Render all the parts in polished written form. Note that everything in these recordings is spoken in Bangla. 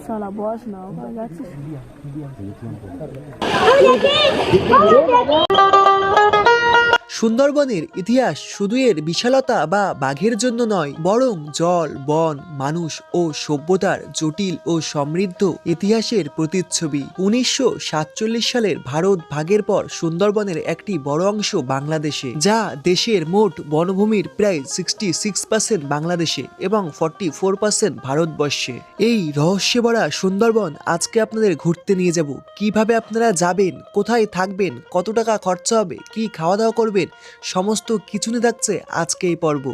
সালা বস না ওখানে যাচ্ছিস। সুন্দরবনের ইতিহাস শুধু এর বিশালতা বা বাঘের জন্য নয়, বরং জল, বন, মানুষ ও সভ্যতার জটিল ও সমৃদ্ধ ইতিহাসের প্রতিচ্ছবি। 1947 সালের ভারত ভাগের পর সুন্দরবনের একটি বড় অংশ বাংলাদেশে, যা দেশের মোট বনভূমির প্রায় 66% বাংলাদেশে এবং 44% ভারতবর্ষে। এই রহস্যে ভরা সুন্দরবন আজকে আপনাদের ঘুরতে নিয়ে যাব। কিভাবে আপনারা যাবেন, কোথায় থাকবেন, কত টাকা খরচা হবে, কি খাওয়া দাওয়া করবেন, সমস্ত কিছু নিয়ে থাকছে আজকে এই পর্ব।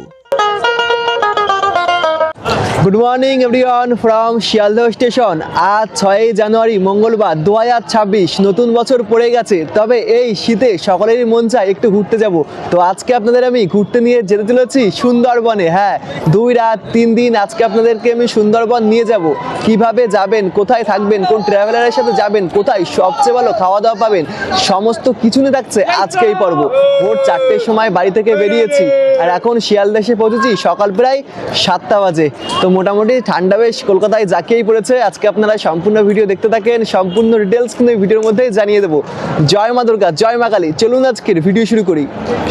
Good morning everyone from Sealdah station. আজ 6 জানুয়ারি মঙ্গলবার 2026। নতুন বছর পড়ে গেছে, তবে এই শীতে সকলেরই মন চায় একটু ঘুরতে যাব। তো আজকে আপনাদের আমি ঘুরতে নিয়ে যেতে চলেছি সুন্দরবনে। হ্যাঁ, 2 রাত 3 দিন আজকে আপনাদেরকে আমি সুন্দরবন নিয়ে যাব। কিভাবে যাবেন, কোথায় থাকবেন, কোন ট্রাভেলারের সাথে যাবেন, কোথায় সবচেয়ে ভালো খাওয়া দাওয়া পাবেন, সমস্ত কিছু নিয়ে থাকছে আজকে এই পর্ব। ভোর 4টের সময় বাড়ি থেকে বেরিয়েছি আর এখন শিয়ালদহ এসে পৌঁছেছি সকাল প্রায় 7টা বাজে। তো মোটামুটি ঠান্ডা বেশ কলকাতায় জাঁকিয়েই পড়েছে। আজকে আপনারা সম্পূর্ণ ভিডিও দেখতে থাকেন, সম্পূর্ণ ডিটেলস কিন্তু এই ভিডিওর মধ্যে জানিয়ে দেবো। জয় মা দুর্গা, জয় মা কালী। চলুন আজকের ভিডিও শুরু করি।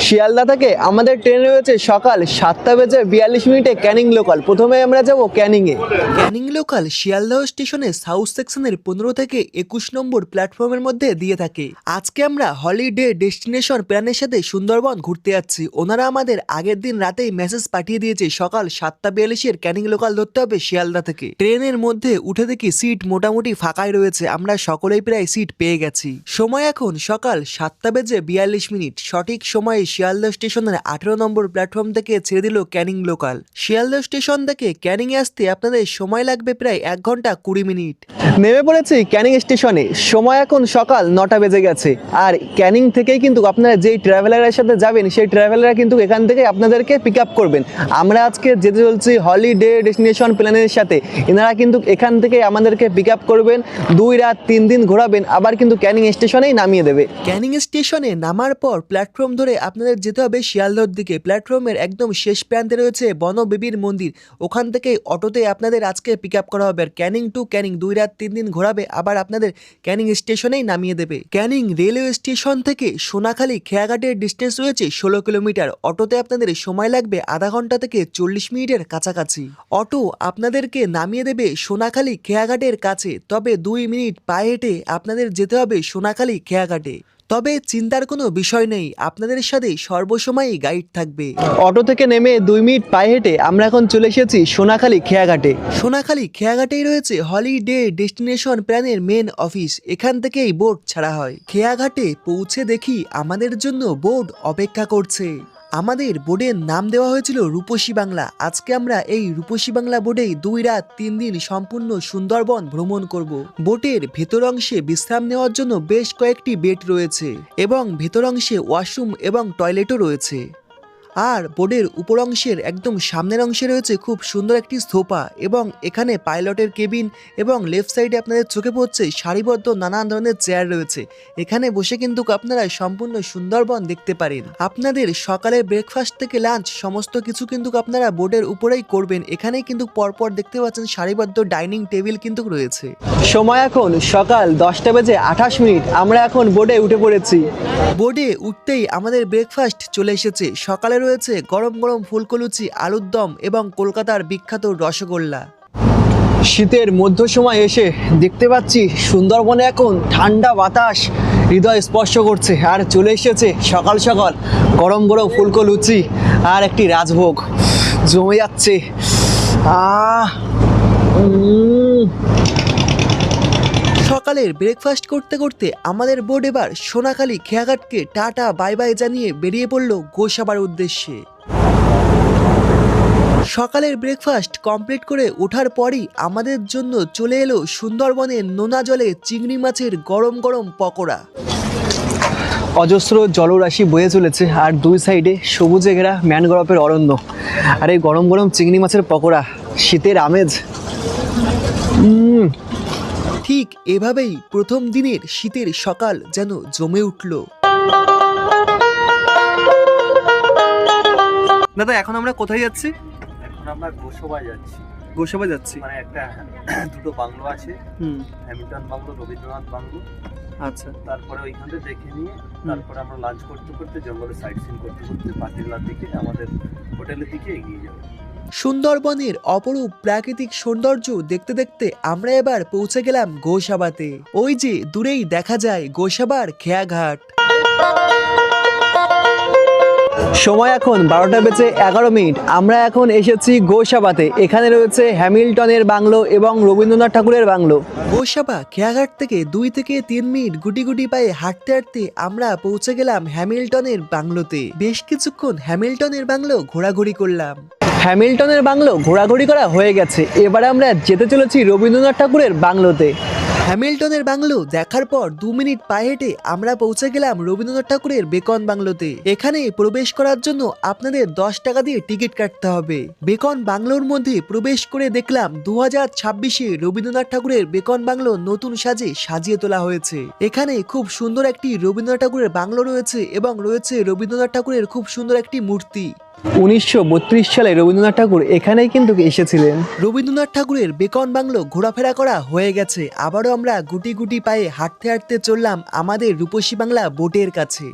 শিয়ালদা থেকে আমাদের ট্রেন রয়েছে সকাল 7:42 ক্যানিং লোকাল। প্রথমে আমরা যাব ক্যানিংয়ে। ক্যানিং লোকাল শিয়ালদহ স্টেশনে সাউথ সেকশনের 15 থেকে 21 নম্বর প্ল্যাটফর্মের মধ্যে দিয়ে থাকে। আজকে আমরা হলিডে ডেস্টিনেশন প্ল্যানের সাথে সুন্দরবন ঘুরতে যাচ্ছি। ওনারা আমাদের আগের দিন রাতেই মেসেজ পাঠিয়ে দিয়েছে সকাল 7:42 ক্যানিং লোকাল ধরতে হবে শিয়ালদা থেকে। ট্রেনের মধ্যে উঠে দেখি সিট মোটামুটি ফাঁকাই রয়েছে, আমরা সকলেই প্রায় সিট পেয়ে গেছি। সময় এখন সকাল 7:42। সঠিক সময়ে শিয়ালদহ স্টেশনের 18 নম্বর প্ল্যাটফর্ম থেকে ছেড়ে দিল ক্যানিং লোকাল। শিয়ালদহ স্টেশন থেকে ক্যানিং এ আসতে আপনাদের সময় লাগবে প্রায় 1 ঘন্টা 20 মিনিট। নেমে পড়েছি ক্যানিং স্টেশনে। সময় এখন সকাল 9টা বেজে গেছে। আর ক্যানিং থেকেই কিন্তু আপনারা যেই ট্রাভেলারের সাথে যাবেন সেই ট্রাভেলার কিন্তু এখান থেকে আপনাদেরকে পিক আপ করবেন। আমরা আজকে যেতে চলছি হলিডে ডেস্টিনেশন প্ল্যানের সাথে। এনারা কিন্তু এখান থেকে আমাদেরকে পিক আপ করবেন, 2 রাত 3 দিন ঘোরাবেন, আবার কিন্তু ক্যানিং স্টেশনেই নামিয়ে দেবে। ক্যানিং স্টেশনে নামার পর প্ল্যাটফর্ম ধরে আপনাদের যেতে হবে শিয়ালদহর দিকে। প্ল্যাটফর্মের একদম শেষ প্রান্তে রয়েছে বনবেবীর মন্দির। ওখান থেকে অটোতে আপনাদের আজকে পিক আপ করা হবে। আর ক্যানিং টু ক্যানিং 2 রাত 3 দিন ঘোরাবে, আবার আপনাদের ক্যানিং স্টেশনেই নামিয়ে দেবে। ক্যানিং রেলওয়ে স্টেশন থেকে সোনাখালী খেয়াঘাটের ডিস্টেন্স রয়েছে 16 কিলোমিটার। অটোতে আপনাদের সময় লাগবে আধা ঘন্টা থেকে 40 মিনিটের কাছাকাছি। অটো আপনাদেরকে নামিয়ে দেবে সোনাখালী খেয়াঘাটের কাছে, তবে 2 মিনিট পায়ে হেঁটে আপনাদের যেতে হবে সোনাখালী খেয়াঘাটে। তবে চিন্তার কোনো বিষয় নেই, আপনাদের সাথে সর্বসময়ই গাইড থাকবে। অটো থেকে নেমে 2 মিনিট পায়ে হেঁটে আমরা এখন চলে এসেছি সোনাখালী খেয়াঘাটে। সোনাখালী খেয়াঘাটেই রয়েছে হলিডে ডেস্টিনেশন প্ল্যানের মেন অফিস। এখান থেকেই বোট ছাড়া হয়। খেয়াঘাটে পৌঁছে দেখি আমাদের জন্য বোট অপেক্ষা করছে। আমাদের বোর্ডের নাম দেওয়া হয়েছিল রূপসী বাংলা। আজকে আমরা এই রূপসী বাংলা বোর্ডেই 2 রাত 3 দিন সম্পূর্ণ সুন্দরবন ভ্রমণ করব। বোটের ভেতর অংশে বিশ্রাম নেওয়ার জন্য বেশ কয়েকটি বেড রয়েছে এবং ভেতর অংশে ওয়াশরুম এবং টয়লেটও রয়েছে। আর বোর্ডের উপর অংশের একদম সামনের অংশে রয়েছে খুব সুন্দর একটি সোফা এবং এখানে পাইলটের কেবিন এবং লেফট সাইডে আপনাদের চোখে পড়ছে সারিবদ্ধ নানান ধরনের চেয়ার রয়েছে। এখানে বসে কিন্তু আপনারা সম্পূর্ণ সুন্দরবন দেখতে পারেন। আপনাদের সকালে ব্রেকফাস্ট থেকে লাঞ্চ সমস্ত কিছু কিন্তু আপনারা বোর্ডের উপরেই করবেন। এখানেই কিন্তু পরপর দেখতে পাচ্ছেন সারিবদ্ধ ডাইনিং টেবিল কিন্তু রয়েছে। সময় এখন সকাল 10:28। আমরা এখন বোর্ডে উঠে পড়েছি। বোর্ডে উঠতেই আমাদের ব্রেকফাস্ট চলে এসেছে। সকালে রয়েছে গরম গরম ফুলকো লুচি, আলুর দম এবং কলকাতার বিখ্যাত রসগোল্লা। শীতের মধ্য সময় এসে দেখতে পাচ্ছি সুন্দরবনে এখন ঠান্ডা বাতাস হৃদয় স্পর্শ করছে। আর চলে এসেছে সকাল সকাল গরম গরম ফুলকো লুচি আর একটি রাজভোগ। জমে যাচ্ছে। সকালের ব্রেকফাস্ট করতে করতে আমাদের বোর্ড এবার সোনাখালী খেয়াঘাটকে টাটা বাই বাই জানিয়ে বেরিয়ে পড়ল গোসাবার উদ্দেশ্যে। সকালের ব্রেকফাস্ট কমপ্লিট করে ওঠার পরই আমাদের জন্য চলে এলো সুন্দরবনের নোনা জলে চিংড়ি মাছের গরম গরম পকোড়া। অজস্র জলরাশি বয়ে চলেছে আর 2 সাইডে সবুজে ঘেরা ম্যানগ্রোভের অরণ্য। আর এই গরম গরম চিংড়ি মাছের পকোড়া, শীতের আমেজ। ঠিক এভাবেই প্রথম দিনের শীতের সকাল যেন জমে উঠল। দাদা, এখন আমরা কোথায় যাচ্ছি? এখন আমরা গোসবা যাচ্ছি। গোসাবা যাচ্ছি। মানে একটা দুটো বাংলো আছে, হুম, হ্যামিল্টন বাংলো, রবীন্দ্রনাথ বাংলো। আচ্ছা। তারপরে ওইখান থেকে দেখে নিয়ে তারপরে আমরা লাঞ্চ করতে করতে জঙ্গলে সাইট সিন করতে করতে পাখিরালার দিকে আমাদের হোটেলের দিকে এগিয়ে যাবো। সুন্দরবনের অপরূপ প্রাকৃতিক সৌন্দর্য দেখতে দেখতে আমরা এবার পৌঁছে গেলাম গোসাবাতে। ওই যে দূরেই দেখা যায় গোসাবার খেয়াঘাট। সময় এখন 12:11। আমরা এখন এসেছি গোসাবাতে। এখানে রয়েছে হ্যামিল্টনের বাংলো এবং রবীন্দ্রনাথ ঠাকুরের বাংলো। গোসাবা খেয়াঘাট থেকে 2 থেকে 3 মিনিট গুটি গুটি পায়ে হাঁটতে হাঁটতে আমরা পৌঁছে গেলাম হ্যামিল্টনের বাংলোতে। বেশ কিছুক্ষণ হ্যামিল্টনের বাংলো ঘোরাঘুরি করলাম। হ্যামিল্টনের বাংলো ঘোরাঘুরি করা হয়ে গেছে, এবারে আমরা যেতে চলেছি রবীন্দ্রনাথ ঠাকুরের বাংলোতে। হ্যামিল্টনের বাংলো দেখার পর 2 মিনিট পায়ে হেঁটে আমরা পৌঁছে গেলাম রবীন্দ্রনাথ ঠাকুরের বেকন বাংলোতে। এখানে প্রবেশ করার জন্য আপনাদের 10 টাকা দিয়ে টিকিট কাটতে হবে। বেকন বাংলোর মধ্যে প্রবেশ করে দেখলাম 2026-এ রবীন্দ্রনাথ ঠাকুরের বেকন বাংলো নতুন সাজে সাজিয়ে তোলা হয়েছে। এখানে খুব সুন্দর একটি রবীন্দ্রনাথ ঠাকুরের বাংলো রয়েছে এবং রয়েছে রবীন্দ্রনাথ ঠাকুরের খুব সুন্দর একটি মূর্তি। 1932 সালে রবীন্দ্রনাথ ঠাকুর এখানেই কিন্তু এসেছিলেন। রবীন্দ্রনাথ ঠাকুরের বেকন বাংলো ঘোরাফেরা করা হয়ে গেছে, আবারও আমরা গুটি গুটি পায়ে হাঁটতে হাঁটতে চললাম আমাদের রূপসী বাংলা বোটের কাছে।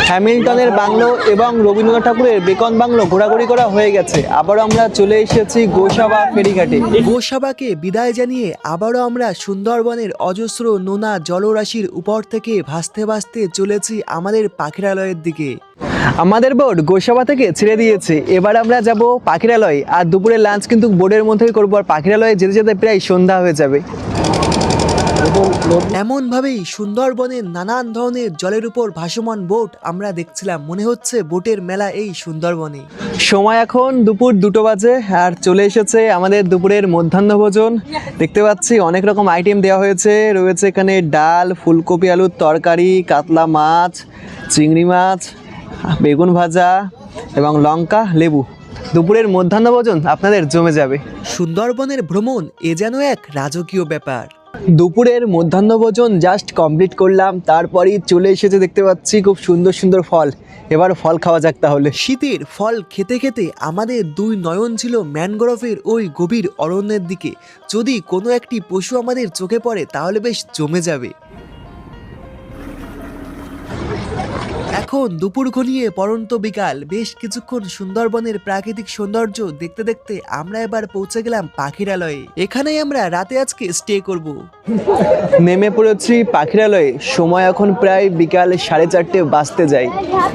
হ্যামিল্টনের বাংলো এবং রবীন্দ্রনাথ ঠাকুরের বেকন বাংলো ঘোরাঘুরি করা হয়ে গেছে, আবারও আমরা চলে এসেছি গোসাবা ফেরিঘাটে। গোসাবাকে বিদায় জানিয়ে আবারও আমরা সুন্দরবনের অজস্র নোনা জলরাশির উপর থেকে ভাসতে ভাসতে চলেছি আমাদের পাখিরালয়ের দিকে। আমাদের বোট গোসাবা থেকে ছেড়ে দিয়েছে, এবার আমরা যাব পাখিরালয়। আর দুপুরের লাঞ্চ কিন্তু বোটের মধ্যেই করবো, আর পাখিরালয়ে যেতে যেতে প্রায় সন্ধ্যা হয়ে যাবে। এমন ভাবেই সুন্দরবনের নানান ধরনের জলের উপর ভাসমান বোট আমরা দেখছিলাম, মনে হচ্ছে বোটের মেলা এই সুন্দরবনে। সময় এখন দুপুর 2টো বাজে আর চলে এসেছে আমাদের দুপুরের মধ্যাহ্ন ভোজন। দেখতে পাচ্ছি অনেক রকম আইটেম দেওয়া হয়েছে, রয়েছে এখানে ডাল, ফুলকপি আলুর তরকারি, কাতলা মাছ, চিংড়ি মাছ, বেগুন ভাজা এবং লঙ্কা, লেবু। দুপুরের মধ্যাহ্ন ভোজন আপনাদের জমে যাবে। সুন্দরবনের ভ্রমণ এ যেন এক রাজকীয় ব্যাপার। দুপুরের মধ্যাহ্ন ভোজন জাস্ট কমপ্লিট করলাম, তারপরই চলে এসেছে দেখতে পাচ্ছি খুব সুন্দর সুন্দর ফল। এবার ফল খাওয়া যাক তাহলে। শীতের ফল খেতে খেতে আমাদের 2 নয়ন ছিল ম্যানগ্রোভের ওই গভীর অরণ্যের দিকে। যদি কোনো একটি পশু আমাদের চোখে পড়ে তাহলে বেশ জমে যাবে। এখন দুপুর ঘনিয়ে পড়ন্ত বিকাল, বেশ কিছুক্ষণ সুন্দরবনের প্রাকৃতিক সৌন্দর্য দেখতে দেখতে আমরা এবার পৌঁছে গেলাম পাখিরালয়ে। এখানেই আমরা রাতে আজকে স্টে করব। নেমে পড়েছি পাখিরালয়ে। সময় এখন প্রায় বিকাল 4:30 বাজতে যায়।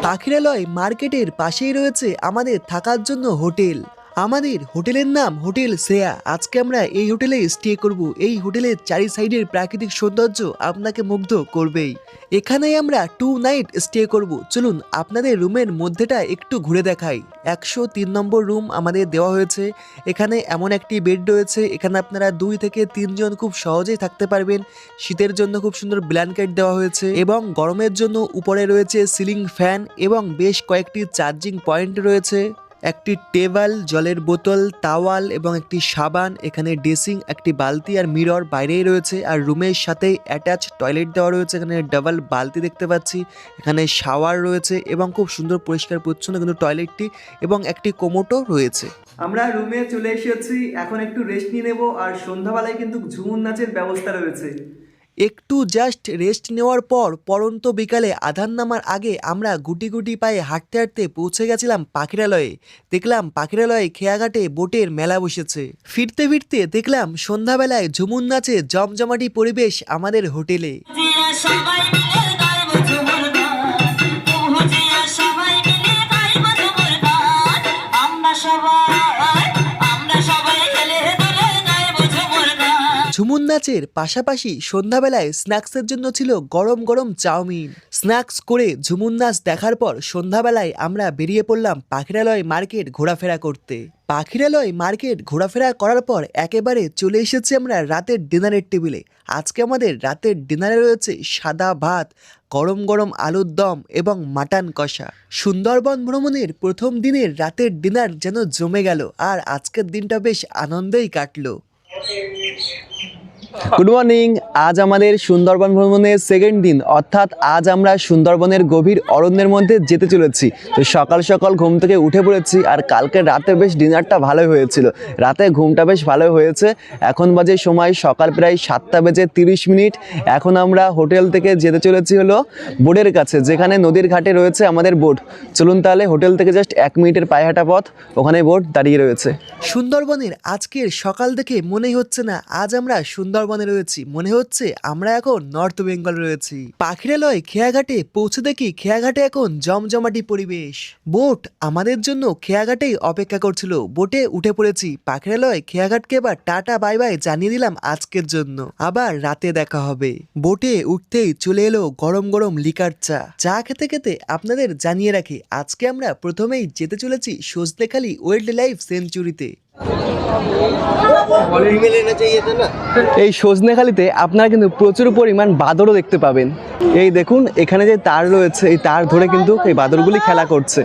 পাখিরালয় মার্কেটের পাশেই রয়েছে আমাদের থাকার জন্য হোটেল। আমাদের হোটেলের নাম হোটেল শ্রেয়া। আজকে আমরা এই হোটেলে স্টে করব। এই হোটেলের 4 সাইডের প্রাকৃতিক সৌন্দর্য আপনাকে মুগ্ধ করবেই। এখানেই আমরা 2 নাইট স্টে করব। চলুন আপনাদের রুমের মধ্যেটা একটু ঘুরে দেখাই। 103 নম্বর রুম আমাদের দেওয়া হয়েছে। এখানে এমন একটি বেড রয়েছে, এখানে আপনারা 2 থেকে 3 জন খুব সহজেই থাকতে পারবেন। শীতের জন্য খুব সুন্দর ব্ল্যাঙ্কেট দেওয়া হয়েছে এবং গরমের জন্য উপরে রয়েছে সিলিং ফ্যান এবং বেশ কয়েকটি চার্জিং পয়েন্ট রয়েছে। একটি টেবিল, জলের বোতল, তাওয়াল এবং একটি সাবান, এখানে ড্রেসিং, একটি বালতি আর মিরর বাইরেই রয়েছে। আর রুমের সাথেই অ্যাটাচ টয়লেট দেওয়া রয়েছে, এখানে ডাবল বালতি দেখতে পাচ্ছি, এখানে শাওয়ার রয়েছে এবং খুব সুন্দর পরিষ্কার পরিচ্ছন্ন কিন্তু টয়লেটটি, এবং একটি কোমোটও রয়েছে। আমরা রুমে চলে এসেছি, এখন একটু রেস্ট নিয়ে নেব। আর সন্ধ্যাবেলায় কিন্তু ঝুমুর নাচের ব্যবস্থা রয়েছে। একটু জাস্ট রেস্ট নেওয়ার পর পরন্ত বিকালে আধার নামার আগে আমরা গুটি গুটি পায়ে হাঁটতে হাঁটতে পৌঁছে গেছিলাম পাখিরালয়ে। দেখলাম পাখিরালয়ে খেয়াঘাটে বোটের মেলা বসেছে। ফিরতে ফিরতে দেখলাম সন্ধ্যাবেলায় ঝুমুর নাচে জমজমাটি পরিবেশ আমাদের হোটেলে। ঝুমুর নাচের পাশাপাশি সন্ধ্যাবেলায় স্ন্যাক্সের জন্য ছিল গরম গরম চাউমিন। স্ন্যাক্স করে ঝুমুর নাচ দেখার পর সন্ধ্যাবেলায় আমরা বেরিয়ে পড়লাম পাখিরালয় মার্কেট ঘোরাফেরা করতে। পাখিরালয় মার্কেট ঘোরাফেরা করার পর একেবারে চলে এসেছি আমরা রাতের ডিনারের টেবিলে। আজকে আমাদের রাতের ডিনারে রয়েছে সাদা ভাত, গরম গরম আলুর দম এবং মাটন কষা। সুন্দরবন ভ্রমণের প্রথম দিনের রাতের ডিনার যেন জমে গেল, আর আজকের দিনটা বেশ আনন্দেই কাটলো। Good morning. আজ আমাদের সুন্দরবন ভ্রমণের সেকেন্ড দিন, অর্থাৎ আজ আমরা সুন্দরবনের গভীর অরণ্যের মধ্যে যেতে চলেছি। তো সকাল সকাল ঘুম থেকে উঠে পড়েছি, আর কালকে রাতে বেশ ডিনারটা ভালোই হয়েছিল, রাতে ঘুমটা বেশ ভালোই হয়েছে। এখন বাজে সময় সকাল প্রায় 7:30। এখন আমরা হোটেল থেকে যেতে চলেছি হলো বোটের কাছে, যেখানে নদীর ঘাটে রয়েছে আমাদের বোট। চলুন তাহলে, হোটেল থেকে জাস্ট 1 মিনিটের পায়ে হাঁটা পথ, ওখানে বোট দাঁড়িয়ে রয়েছে। সুন্দরবনের আজকের সকাল দেখে মনেই হচ্ছে না আজ আমরা সুন্দরবনে রয়েছি, মনে হচ্ছে আমরা এখন নর্থ বেঙ্গল রয়েছি। পাখিরালয় খেয়াঘাটে পৌঁছে দেখি খেয়াঘাটে এখন জমজমাটি পরিবেশ। বোট আমাদের জন্য খেয়াঘাটেই অপেক্ষা করছিল, বোটে উঠে পড়েছি। পাখিরালয় খেয়াঘাটকে এবার টাটা বাই বাই জানিয়ে দিলাম আজকের জন্য, আবার রাতে দেখা হবে। বোটে উঠতেই চলে এলো গরম গরম লিকার চা। চা খেতে খেতে আপনাদের জানিয়ে রাখি আজকে আমরা প্রথমেই যেতে চলেছি সজনেখালি ওয়াইল্ড লাইফ সেঞ্চুরিতে। এই সজনেখালিতে আপনারা কিন্তু প্রচুর পরিমাণ বাদরও দেখতে পাবেন। এই দেখুন, এখানে যে তার রয়েছে, এই তার ধরে কিন্তু এই বাদরগুলি খেলা করছে।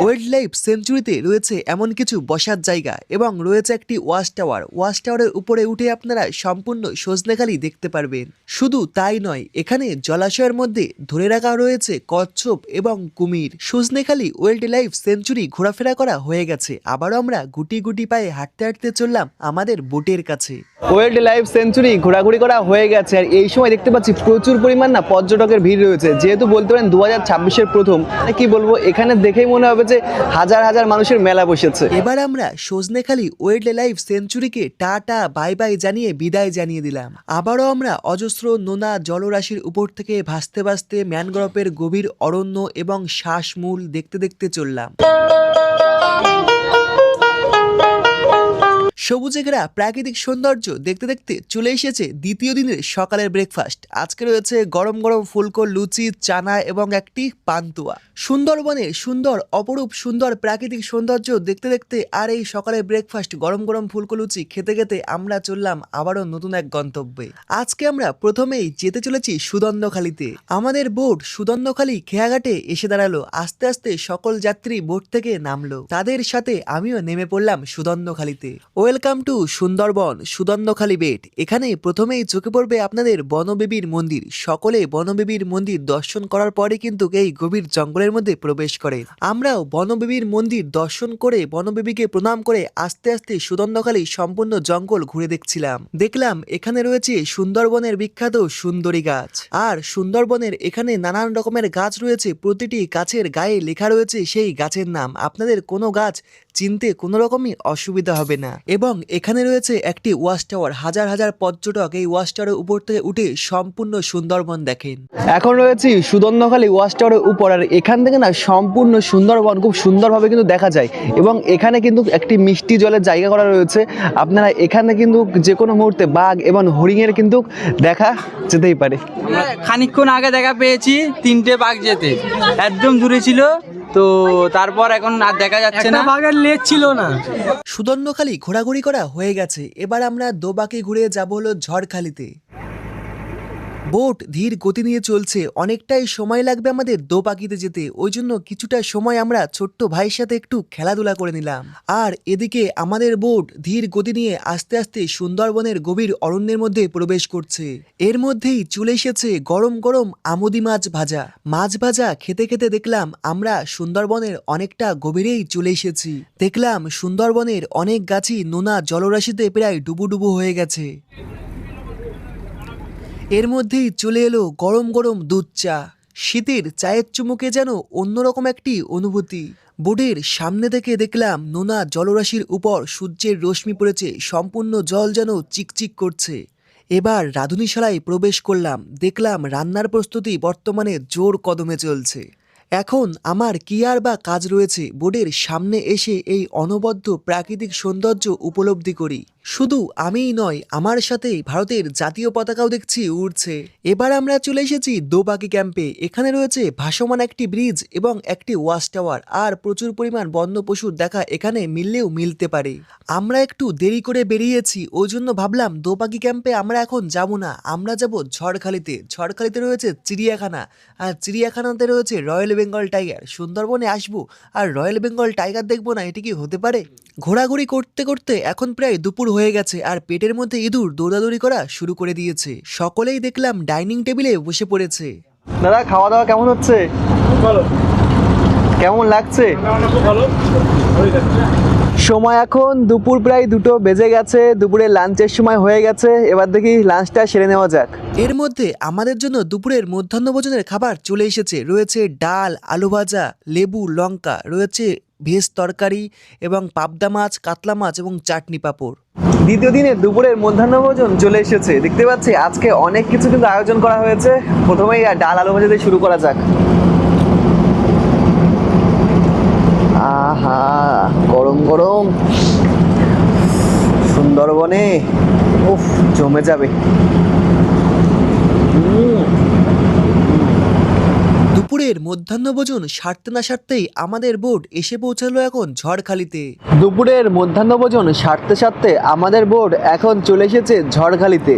ওয়াইল্ড লাইফ সেঞ্চুরিতে রয়েছে এমন কিছু বসার জায়গা এবং রয়েছে একটি ওয়াচ টাওয়ার। ওয়াচ টাওয়ারের উপরে উঠে আপনারা সম্পূর্ণ সজনেখালি দেখতে পারবেন। শুধু তাই নয়, এখানে জলাশয়ের মধ্যে ধরে রাখা রয়েছে কচ্ছপ এবং কুমির। সজনেখালি ওয়াইল্ড লাইফ সেঞ্চুরি ঘোরাফেরা করা হয়ে গেছে, আবারও আমরা গুটি গুটি পায়ে হাঁটতে হাঁটতে চললাম আমাদের বোটের কাছে। ওয়াইল্ড লাইফ সেঞ্চুরি ঘোরাঘুরি করা হয়ে গেছে, আর এই সময় দেখতে পাচ্ছি প্রচুর পরিমাণ না পর্যটকের ভিড় রয়েছে। যেহেতু বলতে পারেন 2026-এর প্রথম, কি বলবো, এখানে দেখেই মনে হবে যে হাজার হাজার মানুষের মেলা বসেছে। এবার আমরা সজনেখালি ওয়াইল্ড লাইফ সেঞ্চুরিকে টাটা বাই বাই জানিয়ে বিদায় জানিয়ে দিলাম। আবারও আমরা অজস্র নোনা জলরাশির উপর থেকে ভাসতে ভাসতে ম্যানগ্রোভের গভীর অরণ্য এবং শ্বাসমূল দেখতে দেখতে চললাম। সবুজে ঘেরা প্রাকৃতিক সৌন্দর্য দেখতে দেখতে চলে এসেছে দ্বিতীয় দিনের সকালের ব্রেকফাস্ট। আজকে রয়েছে গরম গরম ফুলকো লুচি, চানা এবং একটি পান্তুয়া। সুন্দরবনের সুন্দর অপরূপ সুন্দর প্রাকৃতিক সৌন্দর্য দেখতে দেখতে আর এই সকালের ব্রেকফাস্ট গরম গরম ফুলকো লুচি খেতে খেতে আমরা চললাম আবারও নতুন এক গন্তব্যে। আজকে আমরা প্রথমেই যেতে চলেছি সুদন্দখালিতে। আমাদের বোট সুদন্দখালি খেয়াঘাটে এসে দাঁড়ালো। আস্তে আস্তে সকল যাত্রী বোট থেকে নামলো, তাদের সাথে আমিও নেমে পড়লাম সুদন্দখালিতে। Welcome to Sundarban Sudhanyakhali beat. এখানে প্রথমেই চোখে পড়বে আপনাদের বনবেবীর মন্দির। সকলে বনবেবীর মন্দির দর্শন করার পরে কিন্তু এই গভীর জঙ্গলের মধ্যে প্রবেশ করে। আমরাও বনবেবীর মন্দির দর্শন করে বনবেবীকে প্রণাম করে আস্তে আস্তে সুদন্দখালি সম্পূর্ণ জঙ্গল ঘুরে দেখছিলাম। দেখলাম এখানে রয়েছে সুন্দরবনের বিখ্যাত সুন্দরী গাছ, আর সুন্দরবনের এখানে নানান রকমের গাছ রয়েছে। প্রতিটি গাছের গায়ে লেখা রয়েছে সেই গাছের নাম। আপনাদের কোনো গাছ চিনতে কোনো রকমই অসুবিধা হবে না। এবং এখানে রয়েছে একটি ওয়াচ টাওয়ার। হাজার হাজার পর্যটক এই ওয়াচ টাওয়ারের উপর থেকে উঠে সম্পূর্ণ সুন্দরবন দেখেন। এখন রয়েছি সুদন্দখালি ওয়াচ টাওয়ারের উপর, আর এখান থেকে না সম্পূর্ণ সুন্দরবন খুব সুন্দরভাবে কিন্তু দেখা যায়। এবং এখানে কিন্তু একটি মিষ্টি জলের জায়গা করা রয়েছে। আপনারা এখানে কিন্তু যে কোনো মুহূর্তে বাঘ এবং হরিণের কিন্তু দেখা যেতেই পারে। খানিকক্ষণ আগে দেখা পেয়েছি 3টে বাঘ যেতে, একদম দূরে ছিল তো, তারপর এখন আর দেখা যাচ্ছে না, বাঘের লেজ ছিল না। সুদন্দখালি ঘোরাঘুরি করা হয়ে গেছে, এবার আমরা দোবাকি ঘুরে যাব হলো ঝড়খালিতে। বোট ধীর গতি নিয়ে চলছে, অনেকটাই সময় লাগবে আমাদের দোবাকিতে যেতে। ওই জন্য কিছুটা সময় আমরা ছোট্ট ভাইয়ের সাথে একটু খেলাধুলা করে নিলাম। আর এদিকে আমাদের বোট ধীর গতি নিয়ে আস্তে আস্তে সুন্দরবনের গভীর অরণ্যের মধ্যে প্রবেশ করছে। এর মধ্যেই চলে এসেছে গরম গরম আমুদি মাছ ভাজা। মাছ ভাজা খেতে খেতে দেখলাম আমরা সুন্দরবনের অনেকটা গভীরেই চলে এসেছি। দেখলাম সুন্দরবনের অনেক গাছই নোনা জলরাশিতে প্রায় ডুবুডুবু হয়ে গেছে। এর মধ্যেই চলে এলো গরম গরম দুধ চা। শীতের চায়ের চুমুকে যেন অন্যরকম একটি অনুভূতি। বোটের সামনে থেকে দেখলাম নোনা জলরাশির উপর সূর্যের রশ্মি পড়েছে, সম্পূর্ণ জল যেন চিকচিক করছে। এবার রাঁধুনিশালায় প্রবেশ করলাম, দেখলাম রান্নার প্রস্তুতি বর্তমানে জোর কদমে চলছে। এখন আমার কি আর বা কাজ রয়েছে, বোটের সামনে এসে এই অনবদ্য প্রাকৃতিক সৌন্দর্য উপলব্ধি করি। শুধু আমিই নয়, আমার সাথে ভারতের জাতীয় পতাকাও দেখছি উড়ছে। এবার আমরা চলে এসেছি দোবাকি ক্যাম্পে। এখানে রয়েছে ভাসমান একটি ব্রিজ এবং একটি ওয়াচ টাওয়ার, আর প্রচুর পরিমাণ বন্য পশুর দেখা এখানে মিললেও মিলতে পারে। আমরা একটু দেরি করে বেরিয়েছি, ওই জন্য ভাবলাম দোবাকি ক্যাম্পে আমরা এখন যাব না, আমরা যাব ঝড়খালিতে। ঝড়খালিতে রয়েছে চিড়িয়াখানা, আর চিড়িয়াখানাতে রয়েছে রয়্যাল বেঙ্গল টাইগার, সুন্দরবনে আসবো আর রয়্যাল বেঙ্গল টাইগার দেখবো না, এটি কি হতে পারে? ঘোরাঘুরি করতে করতে এখন প্রায় দুপুর হয়ে গেছে আর পেটের মধ্যে ইঁদুর দৌড়াদৌড়ি করা শুরু করে দিয়েছে। সকলেই দেখলাম ডাইনিং টেবিলে বসে পড়েছে। দাদা খাওয়া দাওয়া কেমন হচ্ছে? কেমন লাগছে? সময় এখন দুপুর প্রায় 2টো বেজে গেছে, দুপুরে লাঞ্চের সময় হয়ে গেছে। এবার দেখি লাঞ্চটা সেরে নেওয়া যাক। এর মধ্যে আমাদের জন্য দুপুরের মধ্যাহ্নভোজনের খাবার চলে এসেছে। রয়েছে ডাল, আলু ভাজা, লেবু, লঙ্কা, রয়েছে ভেজ তরকারি এবং পাবদা মাছ, কাতলা মাছ এবং চাটনি পাঁপড়। দ্বিতীয় দিনে দুপুরের মধ্যাহ্নভোজন চলে এসেছে। দেখতে পাচ্ছি আজকে অনেক কিছু কিন্তু আয়োজন করা হয়েছে। প্রথমেই ডাল আলু ভাজা দিয়ে শুরু করা যাক। আহা, গরম গরম সুন্দরবনে উফ জমে যাবে। দুপুরের মধ্যাহ্নভোজন সারতে না সারতেই আমাদের বোট এসে পৌঁছালো এখন ঝড়খালিতে। দুপুরের মধ্যাহ্নভোজন সারতে সারতে আমাদের বোট এখন চলে এসেছে ঝড়খালিতে।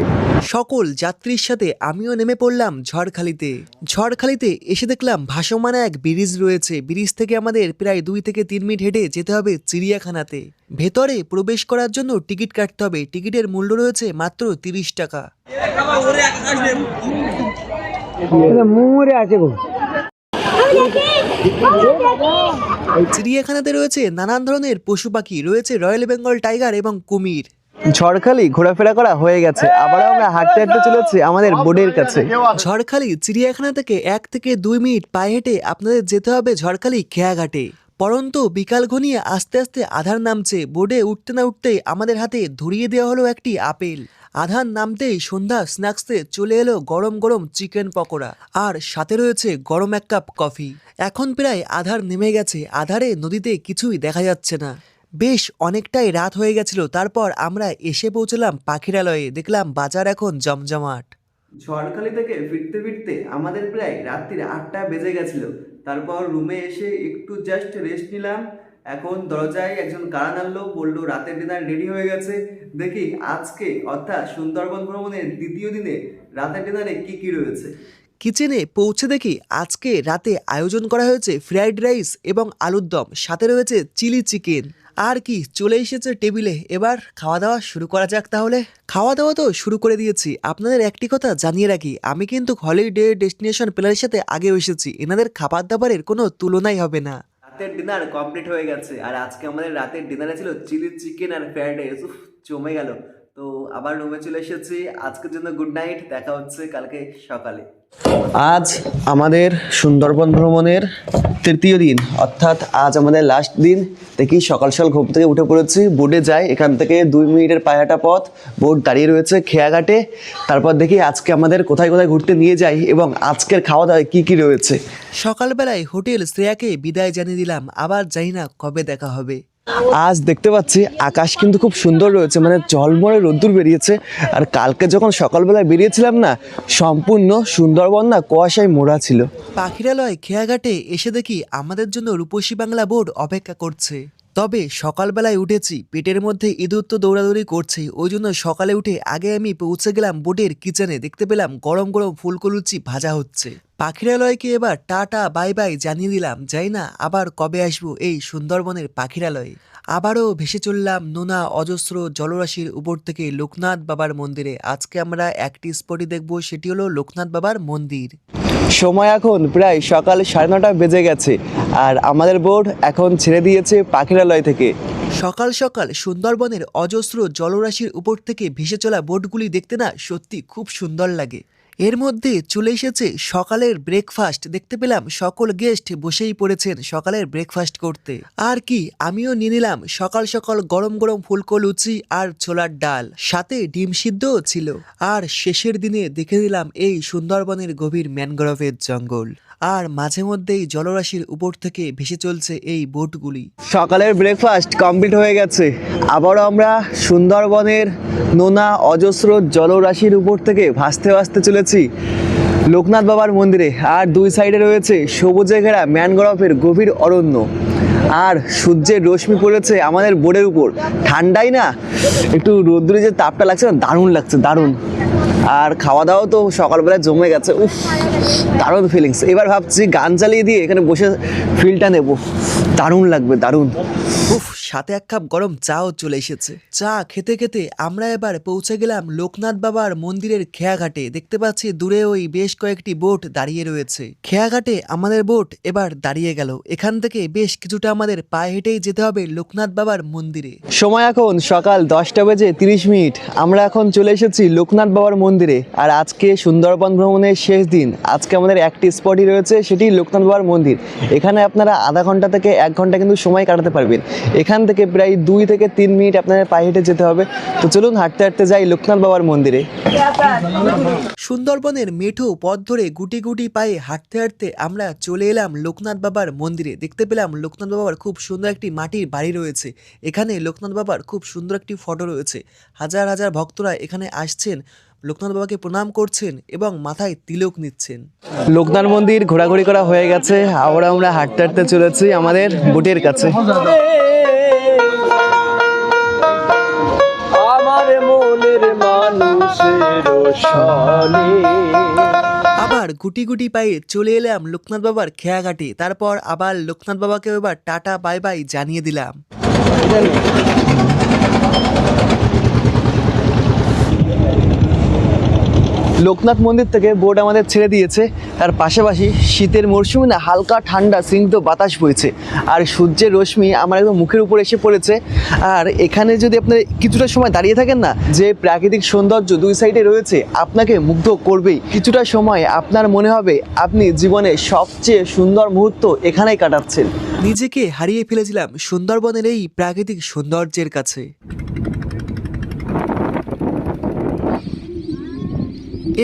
সকল যাত্রীর সাথে আমিও নেমে পড়লাম ঝড়খালিতে। ঝড়খালিতে এসে দেখলাম ভাসমান এক ব্রিজ রয়েছে। ব্রিজ থেকে আমাদের প্রায় 2 থেকে 3 মিনিট হেঁটে যেতে হবে চিড়িয়াখানাতে। ভেতরে প্রবেশ করার জন্য টিকিট কাটতে হবে। টিকিটের মূল্য রয়েছে মাত্র 30 টাকা। চিড়িয়াখানাতে রয়েছে নানান ধরনের পশু পাখি, রয়েছে রয়্যাল বেঙ্গল টাইগার এবং কুমির। ঝড়খালি ঘোরাফেরা করা হয়ে গেছে, আবার আমরা হাঁটতে হাঁটতে চলেছি আমাদের বোর্ডের কাছে। ঝড়খালি চিড়িয়াখানা থেকে 1 থেকে 2 মিনিট পায়ে হেঁটে আপনাদের যেতে হবে ঝড়খালি খেয়াঘাটে। পরন্তু বিকাল ঘনিয়ে আস্তে আস্তে আধার নামছে। বোর্ডে উঠতে না উঠতেই আমাদের হাতে ধরিয়ে দেওয়া হলো একটি আপেল। আধার নামতেই সন্ধ্যা স্ন্যাক্সে চলে এলো গরম গরম চিকেন পকোড়া আর সাথে রয়েছে গরম 1 কাপ কফি। এখন প্রায় আধার নেমে গেছে। আধারে নদীতে কিছুই দেখা যাচ্ছে না। বেশ অনেকটাই রাত হয়ে গেছিল। তারপর আমরা এসে পৌঁছলাম পাখিরালয়ে। দেখলাম বাজার এখন জমজমাট। ঝড়খালি থেকে ফিরতে ফিরতে আমাদের প্রায় রাত্রির 8টা বেজে গেছিল। তারপর রুমে এসে একটু জাস্ট রেস্ট নিলাম। এখন দরজায় একজন কারা নাড়লো, বললো রাতের ডিনার রেডি হয়ে গেছে। দেখি আজকে অর্থাৎ সুন্দরবন ভ্রমণের দ্বিতীয় দিনে রাতের ডিনারে কি কি রয়েছে। কিচেনে পৌঁছে দেখি আজকে রাতে আয়োজন করা হয়েছে ফ্রাইড রাইস এবং আলুর দম, সাথে রয়েছে চিলি চিকেন। আর কি, চলে এসেছে টেবিলে। এবার খাওয়া দাওয়া শুরু করা যাক। তাহলে খাওয়া দাওয়া তো শুরু করে দিয়েছি। আপনাদের একটি কথা জানিয়ে রাখি, আমি কিন্তু হলিডে ডেস্টিনেশন প্ল্যানের সাথে আগেও এসেছি। এনাদের খাবার দাবারের কোনো তুলনাই হবে না। রাতের ডিনার কমপ্লিট হয়ে গেছে আর আজকে আমাদের রাতের ডিনারে ছিল চিলি চিকেন আর ফ্রাইড রাইস। জমে গেল। তো আবার রুমে চলে এসেছি। আজকের জন্য গুড নাইট, দেখা হচ্ছে কালকে সকালে। আজ আমাদের সুন্দরবন ভ্রমণের তৃতীয় দিন, অর্থাৎ আজ আমাদের লাস্ট দিন। দেখি সকাল সকাল ঘুম থেকে উঠে পড়েছি, বোটে যাই। এখান থেকে 2 মিনিটের পায়ে হাঁটা পথ। বোট দাঁড়িয়ে রয়েছে খেয়াঘাটে। তারপর দেখি আজকে আমাদের কোথায় কোথায় ঘুরতে নিয়ে যাই এবং আজকের খাওয়া দাওয়ায় কী কী রয়েছে। সকালবেলায় হোটেল শ্রেয়াকে বিদায় জানিয়ে দিলাম। আবার জানি না কবে দেখা হবে। আজ দেখতে পাচ্ছি আকাশ কিন্তু খুব সুন্দর রয়েছে, মানে ঝলমলে রোদ্দুর বেরিয়েছে। আর কালকে যখন সকালবেলায় বেরিয়েছিলাম না, সম্পূর্ণ সুন্দরবন না কুয়াশায় মোড়া ছিল। পাখিরালয় খেয়াঘাটে এসে দেখি আমাদের জন্য রূপসী বাংলা বোর্ড অপেক্ষা করছে। তবে সকালবেলায় উঠেছি, পেটের মধ্যে ইঁদুর তো দৌড়াদৌড়ি করছেই। ওই জন্য সকালে উঠে আগে আমি পৌঁছে গেলাম বোটের কিচেনে। দেখতে পেলাম গরম গরম ফুলকো লুচি ভাজা হচ্ছে। পাখিরালয়কে এবার টাটা বাই বাই জানিয়ে দিলাম। যাই না আবার কবে আসবো এই সুন্দরবনের পাখিরালয়ে। আবারও ভেসে চললাম নোনা অজস্র জলরাশির উপর থেকে লোকনাথ বাবার মন্দিরে। আজকে আমরা একটি স্পটই দেখবো, সেটি হলো লোকনাথ বাবার মন্দির। সময় এখন প্রায় সকাল 9:30 বেজে গেছে আর আমাদের বোট এখন ছেড়ে দিয়েছে পাখিরালয় থেকে। সকাল সকাল সুন্দরবনের অজস্র জলরাশির উপর থেকে ভেসে চলা বোটগুলি দেখতে না সত্যি খুব সুন্দর লাগে। এর মধ্যে চলে এসেছে সকালের ব্রেকফাস্ট। দেখতে পেলাম সকল গেস্ট বসেই পড়েছেন সকালের ব্রেকফাস্ট করতে। আর কি, আমিও নিয়ে নিলাম সকাল সকাল গরম গরম ফুলকো লুচি আর ছোলার ডাল, সাথে ডিম সিদ্ধও ছিল। আর শেষের দিনে দেখে নিলাম এই সুন্দরবনের গভীর ম্যানগ্রোভের জঙ্গল। আর মাঝে মধ্যেই জলরাশির উপর থেকে ভেসে চলছে এই বোটগুলি। সকালের ব্রেকফাস্ট কমপ্লিট হয়ে গেছে। আবারও আমরা সুন্দরবনের নোনা অজস্র জলরাশির উপর থেকে ভাসতে ভাসতে চলেছি লোকনাথ বাবার মন্দিরে। আর 2 সাইডে রয়েছে সবুজে ঘেরা ম্যানগ্রোভের গভীর অরণ্য। আর সূর্যের রশ্মি পড়েছে আমাদের বোর্ডের উপর, ঠান্ডাই না একটু রোদ্দুরে যে তাপটা লাগছে না, দারুণ লাগছে দারুণ। আর খাওয়া দাওয়া তো সকালবেলায় জমে গেছে, উফ দারুণ ফিলিংস। এবার ভাবছি গান চালিয়ে দিয়ে এখানে বসে ফিলটা নেব, দারুণ লাগবে দারুণ। উফ, সাথে এক কাপ গরম চাও চলে এসেছে। চা খেতে খেতে আমরা এবার পৌঁছে গেলাম লোকনাথ বাবার মন্দিরের খেয়াঘাটে। দেখতে পাচ্ছি দূরে ওই বেশ কয়েকটি বোট দাঁড়িয়ে রয়েছে। খেয়াঘাটে আমাদের বোট এবার দাঁড়িয়ে গেল। এখান থেকে বেশ কিছুটা আমাদের পায়ে হেঁটেই যেতে হবে লোকনাথ বাবার মন্দিরে। সময় এখন সকাল 10:30। আমরা এখন চলে এসেছি লোকনাথ বাবার মন্দিরে। আর আজকে সুন্দরবন ভ্রমণের শেষ দিন। আজকে আমাদের একটি স্পটই রয়েছে, সেটি লোকনাথ বাবার মন্দির। এখানে আপনারা আধা ঘন্টা থেকে 1 ঘন্টা কিন্তু সময় কাটাতে পারবেন। এখান থেকে প্রায় 2 থেকে 3 মিনিট আপনাদের পায়ে হেঁটে যেতে হবে। তো চলুন হাঁটতে হাঁটতে যাই লোকনাথ বাবার মন্দিরে। সুন্দরবনের মেঠো পথ ধরে গুটি গুটি পায়ে হাঁটতে হাঁটতে আমরা চলে এলাম লোকনাথ বাবার মন্দিরে। দেখতে পেলাম লোকনাথ বাবার খুব সুন্দর একটি মাটির বাড়ি রয়েছে। এখানে লোকনাথ বাবার খুব সুন্দর একটি ফটো রয়েছে। হাজার হাজার ভক্তরা এখানে আসছেন, লোকনাথ বাবাকে প্রণাম করছেন এবং মাথায় তিলক নিচ্ছেন। লোকনাথ মন্দির ঘোরাঘুরি করা হয়ে গেছে, আবার আমরা হাঁটতে হাঁটতে চলেছি আমাদের বোটের কাছে। আবার গুটি গুটি পায়ে চলে এলাম লোকনাথ বাবার খেয়াঘাটে। তারপর আবার লোকনাথ বাবাকে এবার টাটা বাই বাই জানিয়ে দিলাম। লোকনাথ মন্দির থেকে বোট আমাদের ছেড়ে দিয়েছে। তার পাশাপাশি শীতের মরশুমে না হালকা ঠান্ডা স্নিগ্ধ বাতাস বইছে, আর সূর্যের রশ্মি আমার একদম মুখের উপর এসে পড়েছে। আর এখানে যদি আপনি কিছুটা সময় দাঁড়িয়ে থাকেন না, যে প্রাকৃতিক সৌন্দর্য 2 সাইডে রয়েছে আপনাকে মুগ্ধ করবেই। কিছুটা সময় আপনার মনে হবে আপনি জীবনে সবচেয়ে সুন্দর মুহূর্ত এখানেই কাটাচ্ছেন। নিজেকে হারিয়ে ফেলেছিলাম সুন্দরবনের এই প্রাকৃতিক সৌন্দর্যের কাছে।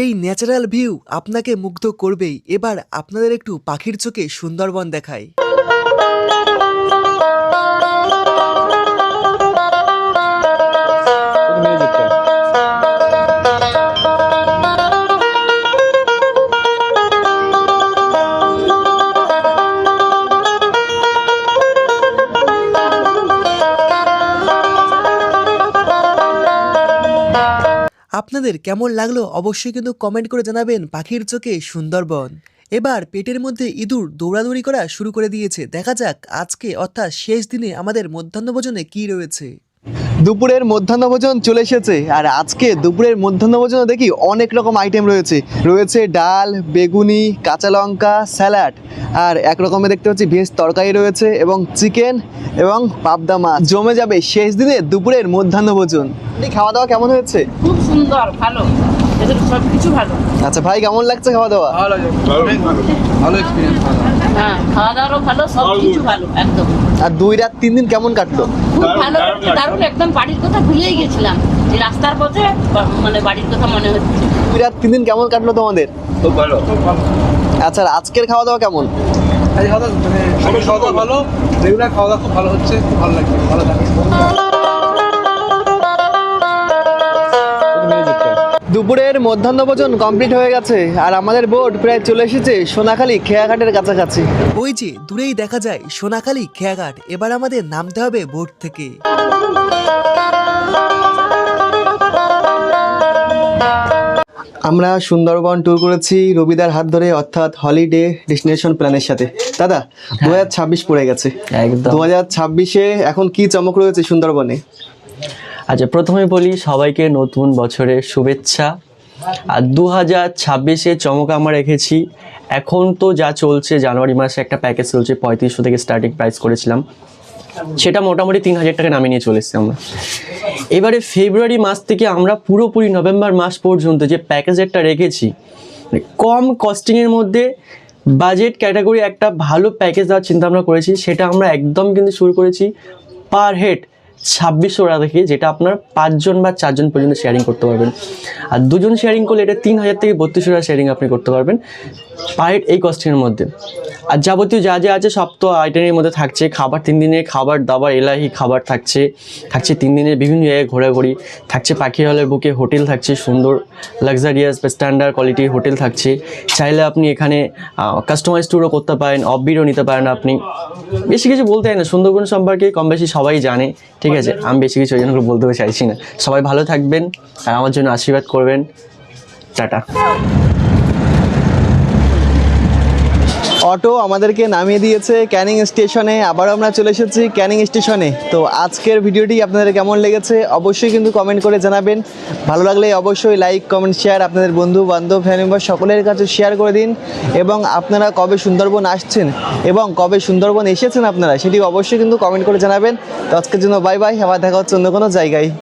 এই ন্যাচারাল ভিউ আপনাকে মুগ্ধ করবেই। এবার আপনাদের একটু পাখির চোখে সুন্দরবন দেখাই। আপনাদের কেমন লাগলো অবশ্যই কিন্তু কমেন্ট করে জানাবেন পাখির চোখে সুন্দরবন। এবার পেটের মধ্যে ইঁদুর দৌড়াদৌড়ি করা শুরু করে দিয়েছে। দেখা যাক আজকে অর্থাৎ শেষ দিনে আমাদের মধ্যাহ্নভোজনে কি রয়েছে। দুপুরের মধ্যাহ্নভোজন চলে এসেছে, আর আজকে দুপুরের মধ্যাহ্নভোজনে দেখি অনেক রকম আইটেম রয়েছে ডাল, বেগুনি, কাঁচা লঙ্কা, স্যালাড, আর এক রকমের দেখতে পাচ্ছি ভেজ তরকারি রয়েছে এবং চিকেন এবং পাবদা মাছ। জমে যাবে শেষ দিনে দুপুরের মধ্যাহ্নভোজন। খাওয়া দাওয়া কেমন হয়েছে? খুব সুন্দর, ভালো, এদের সবকিছু ভালো। আচ্ছা ভাই, কেমন লাগছে খাওয়া দাওয়া? ভালো এক্সপিরিয়েন্স। হ্যাঁ, খাওয়া দাওয়ারও ভালো, সবকিছু ভালো একদম। আর 2 রাত 3 দিন কেমন কাটলো? খুব ভালো, দারুণ, একদম বাড়ির কথা ভুলেই গেছিলাম। যে রাস্তার পথে মানে বাড়ির কথা মনে হচ্ছে। 2 রাত 3 দিন কেমন কাটলো তোমাদের? খুব ভালো। আচ্ছা, আজকের খাওয়া দাওয়া কেমন? খাওয়া দাওয়া ভালো, রেগুলার খাওয়া দাওয়া খুব ভালো হচ্ছে, খুব ভালো লাগছে, ভালো থাকে। দুপুরের মধ্যাহ্নভোজন কমপ্লিট হয়ে গেছে, আর আমাদের বোট প্রায় চলে এসেছে সোনাখালী খেয়াঘাটের কাছাকাছি। ওই যে দূরেই দেখা যায় সোনাখালী খেয়াঘাট। এবার আমাদের নামতে হবে বোট থেকে। আমরা সুন্দরবন ট্যুর করেছি রবিদার হাত ধরে, অর্থাৎ হলিডে ডেস্টিনেশন প্ল্যানের সাথে। দাদা, 2026 পড়ে গেছে, একদম 2026-এ এখন কি চমক রয়েছে সুন্দরবনে? আচ্ছা, প্রথমে বলি সবাইকে নতুন বছরের শুভেচ্ছা। আর 2026-এ চমক আমরা রেখেছি। এখন তো যা চলছে, জানুয়ারি মাসে একটা প্যাকেজ চলছে 3500 থেকে স্টার্টিং প্রাইস করেছিলাম, সেটা মোটামুটি 3000 টাকা নামিয়ে নিয়ে চলে এসেছি আমরা। এবারে ফেব্রুয়ারি মাস থেকে আমরা পুরোপুরি নভেম্বর মাস পর্যন্ত যে প্যাকেজেরটা রেখেছি, কম কস্টিংয়ের মধ্যে বাজেট ক্যাটাগরি একটা ভালো প্যাকেজ দেওয়ার চিন্তা আমরা করেছি। সেটা আমরা একদম কিন্তু শুরু করেছি পার হেড 2600 টাকা থেকে, যেটা আপনার 5 জন বা 4 জন পর্যন্ত শেয়ারিং করতে পারবেন। আর 2 জন শেয়ারিং করলে এটা 3000 থেকে 3200 টাকা শেয়ারিং আপনি করতে পারবেন পার হেড এই কস্টিংয়ের মধ্যে। আর যাবতীয় যা যা আছে সব তো আইটেমের মধ্যে থাকছে। খাবার 3 দিনের খাবার দাবার এলাহি খাবার থাকছে 3 দিনের বিভিন্ন জায়গায় ঘোরাঘুরি থাকছে। পাখি হলের বুকে হোটেল থাকছে, সুন্দর লাক্সারিয়াস বা স্ট্যান্ডার্ড কোয়ালিটির হোটেল থাকছে। চাইলে আপনি এখানে কাস্টমাইজ ট্যুরও করতে পারেন, অফবিটও নিতে পারেন। আপনি বেশি কিছু বলতে হয় না, সুন্দরবন সম্পর্কে কম বেশি সবাই জানে, ঠিক আছে। আমি বেশি কিছু ওই জন্য বলতেও চাইছি না। সবাই ভালো থাকবেন আর আমার জন্য আশীর্বাদ করবেন। টাটা। অটো আমাদেরকে নামিয়ে দিয়েছে ক্যানিং স্টেশনে। আবারও আমরা চলে এসেছি ক্যানিং স্টেশনে। তো আজকের ভিডিওটি আপনাদের কেমন লেগেছে অবশ্যই কিন্তু কমেন্ট করে জানাবেন। ভালো লাগলে অবশ্যই লাইক কমেন্ট শেয়ার আপনাদের বন্ধু বান্ধব ফ্যামিলি মেম্বার সকলের কাছে শেয়ার করে দিন। এবং আপনারা কবে সুন্দরবন আসছেন এবং কবে সুন্দরবন এসেছেন আপনারা সেটি অবশ্যই কিন্তু কমেন্ট করে জানাবেন। তো আজকের জন্য বাই বাই, আবার দেখা হচ্ছে অন্য কোনো জায়গায়।